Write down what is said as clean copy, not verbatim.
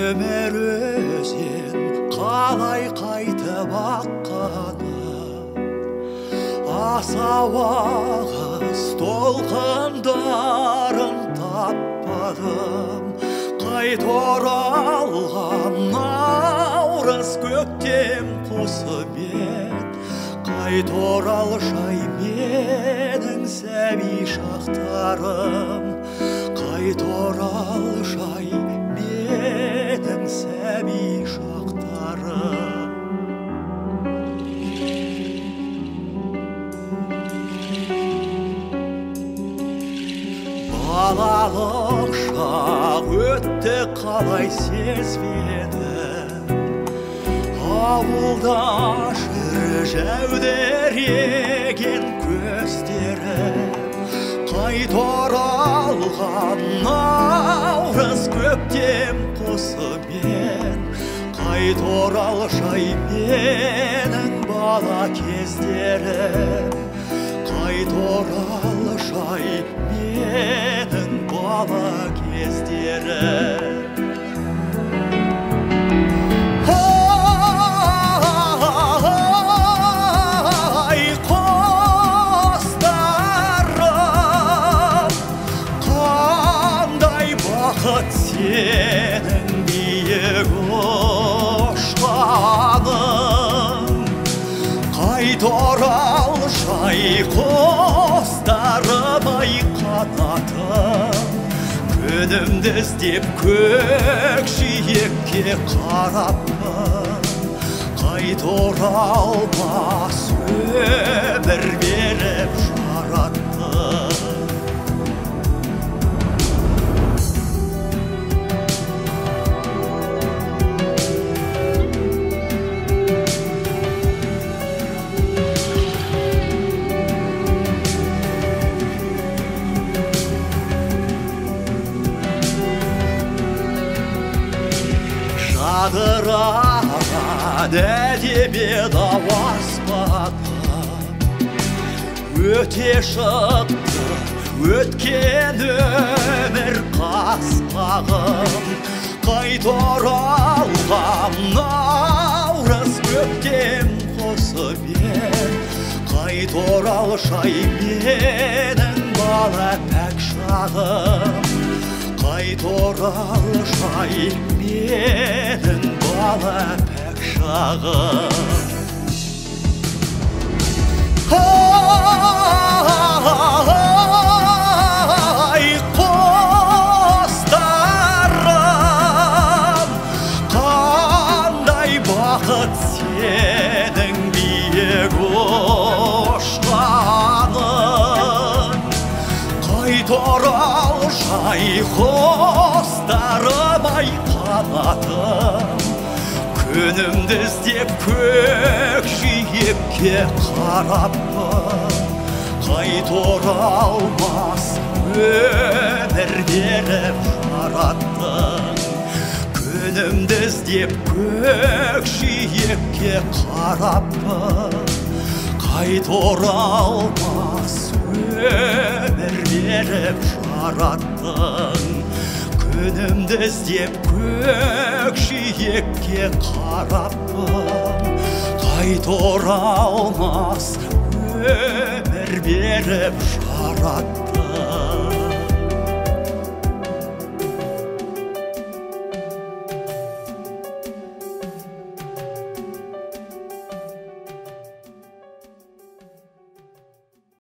өмір өзен қалай қайтып аққаны, асау ағыс толқындарын таппадым. Қайт оралған наурыз көктем қосып ед, қайт оралшай менің сәби шақтарым, қайт оралшай менің сәби шақтарым. Балалық шақ өтті қалай сезбедім, ауылда жүр жәудіреген көздерім. Қайт оралған наурыз көктем қосып ед, қайт оралшай менің бала кездерім, қайт оралшай менің бала кездерім. Сенің биік ұшқаның, қайт оралшай құстарым ай қанатым, күнімді іздеп көкжиекке қараппын. Қайт оралмас өмір беріп жараттың. Жадыраған әдебиет аспанға өте шықты өткен өмір қасқағым. Қайт оралған наурыз көктем қосып ед, қайт оралшай менің бала пәк шағым, қайт оралшай менің бала пәк шағым. Ай қостарым, қандай бақыт сенің биік ұшқаның, қайт оралшай қостарым ай қанатым, күнімді іздеп көкжиекке қараппын. Қайт оралмас өмір беріп жараттың, күнімді іздеп көкжиекке қараппын. Қайт оралмас өмір беріп жараттың, күнімді іздеп көкжиекке қараппын. Қайт оралмас өмір беріп жараттың.